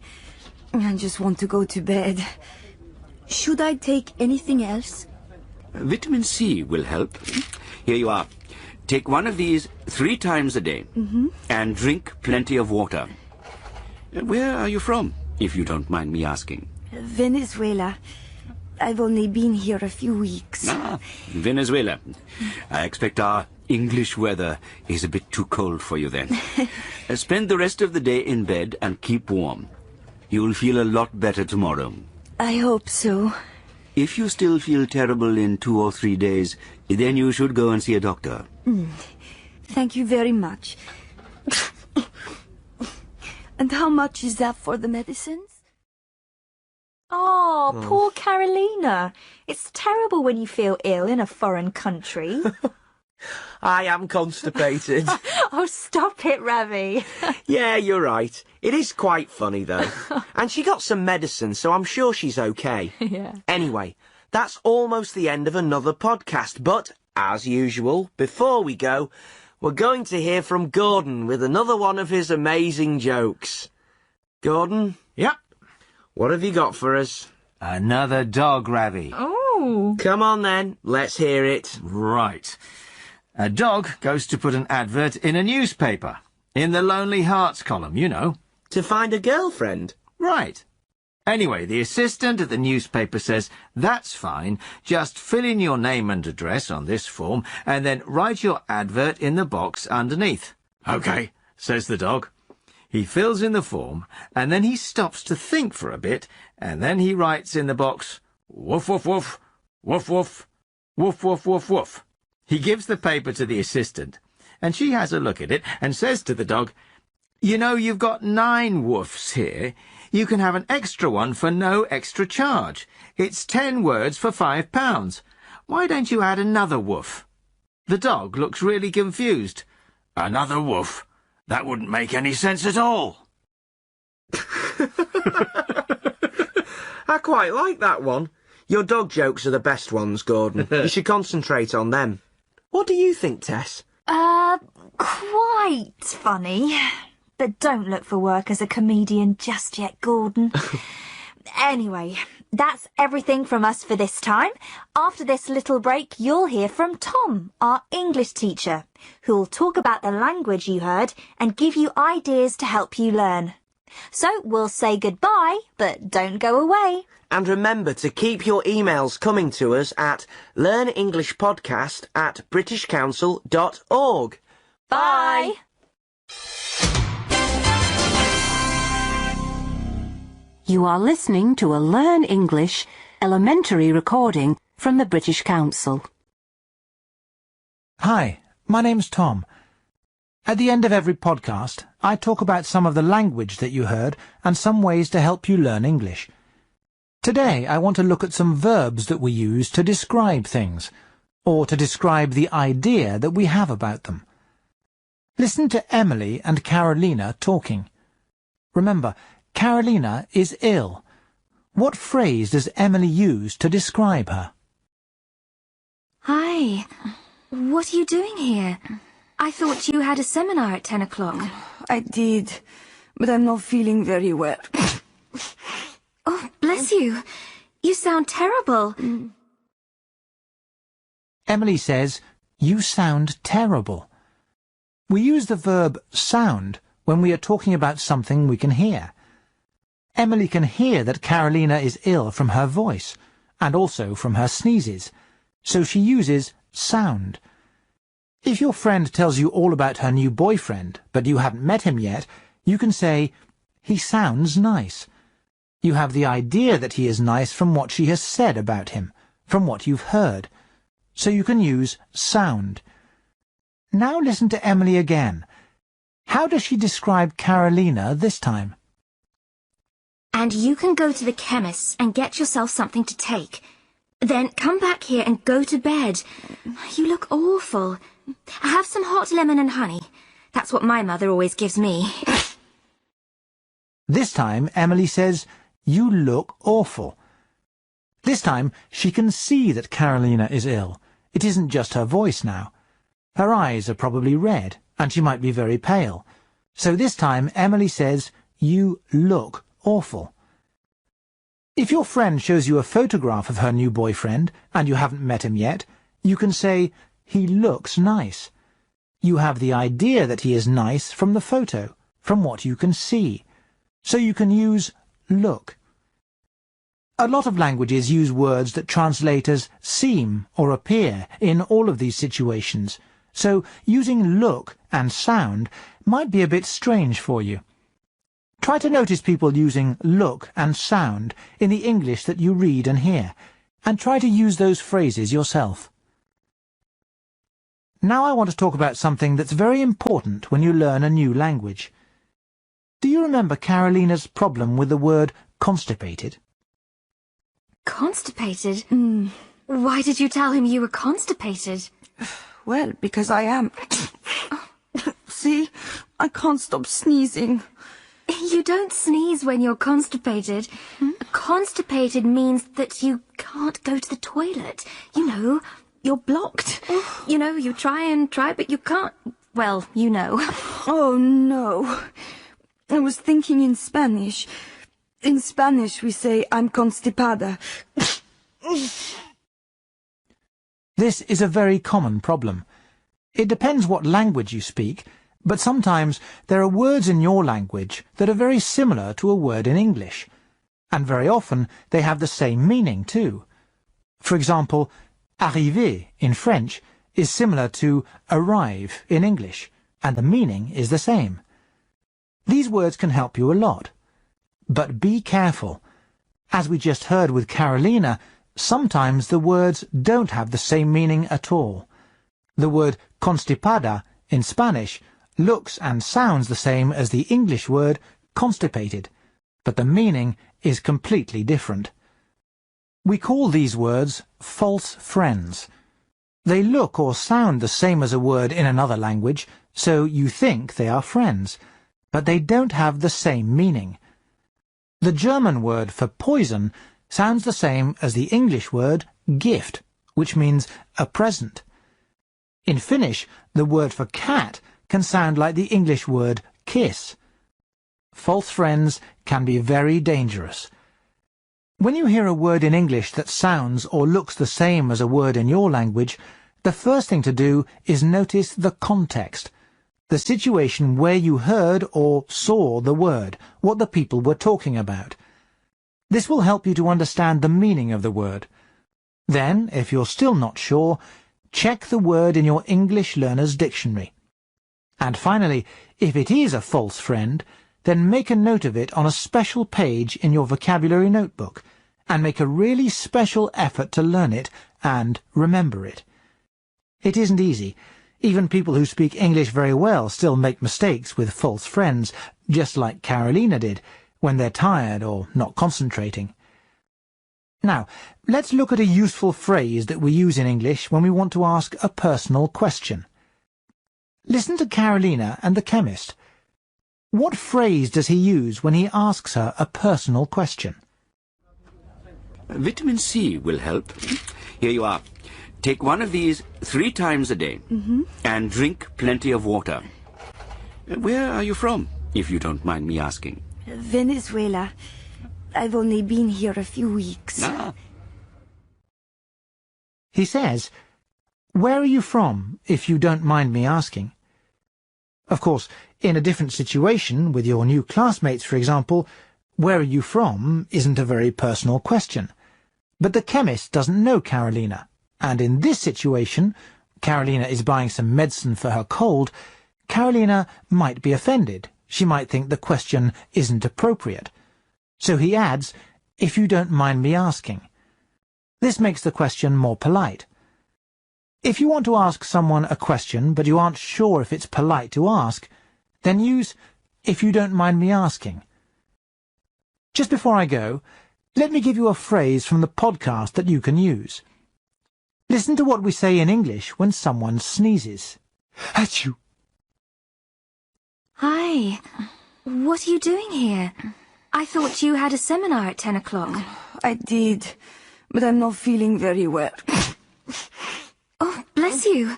I just want to go to bed. Should I take anything else? Vitamin C will help. Here you are. Take one of these 3 times a day. And drink plenty of water. Where are you from, if you don't mind me asking? Venezuela. I've only been here a few weeks. Ah, Venezuela. I expect our English weather is a bit too cold for you then. Spend the rest of the day in bed and keep warm. You'll feel a lot better tomorrow. I hope so. If you still feel terrible in 2 or 3 days, then you should go and see a doctor. Thank you very much. And how much is that for the medicines? Oh, poor Carolina. It's terrible when you feel ill in a foreign country. I am constipated. Oh, stop it, Ravi. Yeah, you're right. It is quite funny, though. And she got some medicine, so I'm sure she's okay. Yeah. Anyway, that's almost the end of another podcast. But, as usual, before we go, we're going to hear from Gordon with another one of his amazing jokes. Gordon? Yep. What have you got for us? Another dog, Ravi. Oh. Oh. Come on then, let's hear it. Right. A dog goes to put an advert in a newspaper. In the Lonely Hearts column, you know. To find a girlfriend? Right. Anyway, the assistant at the newspaper says, that's fine, just fill in your name and address on this form, and then write your advert in the box underneath. OK, says the dog. He fills in the form, and then he stops to think for a bit, and then he writes in the box, woof, woof, woof, woof, woof, woof, woof, woof, woof. He gives the paper to the assistant, and she has a look at it and says to the dog, you know, you've got 9 woofs here. You can have an extra one for no extra charge. It's 10 words for £5. Why don't you add another woof? The dog looks really confused. Another woof? That wouldn't make any sense at all. I quite like that one. Your dog jokes are the best ones, Gordon. You should concentrate on them. What do you think, Tess? Quite funny. But don't look for work as a comedian just yet, Gordon. Anyway, that's everything from us for this time. After this little break, you'll hear from Tom, our English teacher, who'll talk about the language you heard and give you ideas to help you learn. So we'll say goodbye, but don't go away. And remember to keep your emails coming to us at learnenglishpodcast@britishcouncil.org. Bye! You are listening to a Learn English elementary recording from the British Council. Hi, my name's Tom. At the end of every podcast, I talk about some of the language that you heard and some ways to help you learn English. Today, I want to look at some verbs that we use to describe things, or to describe the idea that we have about them. Listen to Emily and Carolina talking. Remember, Carolina is ill. What phrase does Emily use to describe her? Hi. What are you doing here? I thought you had a seminar at 10 o'clock. I did, but I'm not feeling very well. Oh, bless you. You sound terrible. Emily says, you sound terrible. We use the verb sound when we are talking about something we can hear. Emily can hear that Carolina is ill from her voice, and also from her sneezes, so she uses sound. If your friend tells you all about her new boyfriend, but you haven't met him yet, you can say, he sounds nice. You have the idea that he is nice from what she has said about him, from what you've heard. So you can use sound. Now listen to Emily again. How does she describe Carolina this time? And you can go to the chemist's and get yourself something to take. Then come back here and go to bed. You look awful. Have some hot lemon and honey. That's what my mother always gives me. This time Emily says, you look awful. This time she can see that Carolina is ill. It isn't just her voice now. Her eyes are probably red, and she might be very pale. So this time Emily says, you look awful. If your friend shows you a photograph of her new boyfriend, and you haven't met him yet, you can say, he looks nice. You have the idea that he is nice from the photo, from what you can see. So you can use look. A lot of languages use words that translate as seem or appear in all of these situations, so using look and sound might be a bit strange for you. Try to notice people using look and sound in the English that you read and hear, and try to use those phrases yourself. Now I want to talk about something that's very important when you learn a new language. Do you remember Carolina's problem with the word constipated? Constipated? Why did you tell him you were constipated? Well, because I am. See? I can't stop sneezing. You don't sneeze when you're constipated. Constipated means that you can't go to the toilet. You know, you're blocked. You know, you try, but you can't. Well, you know. Oh, no. I was thinking in Spanish. In Spanish we say, I'm constipada. This is a very common problem. It depends what language you speak, but sometimes there are words in your language that are very similar to a word in English, and very often they have the same meaning too. For example, arriver in French is similar to arrive in English, and the meaning is the same. These words can help you a lot. But be careful. As we just heard with Carolina, sometimes the words don't have the same meaning at all. The word constipada in Spanish looks and sounds the same as the English word constipated, but the meaning is completely different. We call these words false friends. They look or sound the same as a word in another language, so you think they are friends, but they don't have the same meaning. The German word for poison sounds the same as the English word gift, which means a present. In Finnish, the word for cat can sound like the English word kiss. False friends can be very dangerous. When you hear a word in English that sounds or looks the same as a word in your language, the first thing to do is notice the context, the situation where you heard or saw the word, what the people were talking about. This will help you to understand the meaning of the word. Then, if you're still not sure, check the word in your English Learner's Dictionary. And finally, if it is a false friend, then make a note of it on a special page in your vocabulary notebook, and make a really special effort to learn it and remember it. It isn't easy. Even people who speak English very well still make mistakes with false friends, just like Carolina did, when they're tired or not concentrating. Now, let's look at a useful phrase that we use in English when we want to ask a personal question. Listen to Carolina and the chemist. What phrase does he use when he asks her a personal question? Vitamin C will help. Here you are. Take one of these 3 times a day, and drink plenty of water. Where are you from, if you don't mind me asking? Venezuela. I've only been here a few weeks. Ah. He says, "Where are you from, if you don't mind me asking?" Of course, in a different situation, with your new classmates, for example, "Where are you from?" isn't a very personal question. But the chemist doesn't know Carolina, and in this situation, Carolina is buying some medicine for her cold, Carolina might be offended. She might think the question isn't appropriate. So he adds, "if you don't mind me asking." This makes the question more polite. If you want to ask someone a question but you aren't sure if it's polite to ask, then use "if you don't mind me asking." Just before I go, let me give you a phrase from the podcast that you can use. Listen to what we say in English when someone sneezes. Achoo! Hi. What are you doing here? I thought you had a seminar at 10 o'clock. I did, but I'm not feeling very well. Oh, bless you.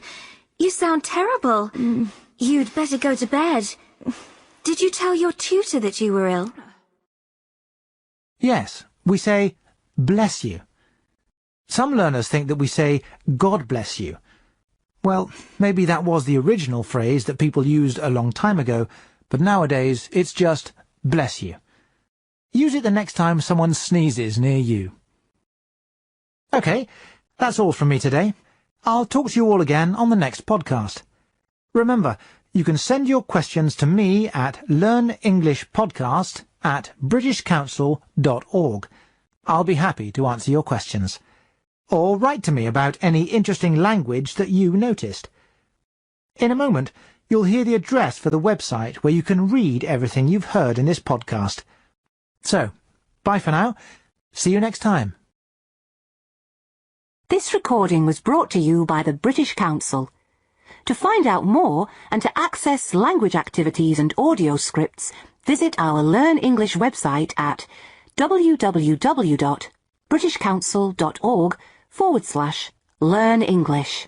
You sound terrible. You'd better go to bed. Did you tell your tutor that you were ill? Yes, we say, "bless you." Some learners think that we say, "God bless you." Well, maybe that was the original phrase that people used a long time ago, but nowadays it's just "bless you." Use it the next time someone sneezes near you. OK, that's all from me today. I'll talk to you all again on the next podcast. Remember, you can send your questions to me at learnenglishpodcast@britishcouncil.org. I'll be happy to answer your questions. Or write to me about any interesting language that you noticed. In a moment, you'll hear the address for the website where you can read everything you've heard in this podcast. So, bye for now. See you next time. This recording was brought to you by the British Council. To find out more and to access language activities and audio scripts, visit our Learn English website at www.britishcouncil.org/learn English.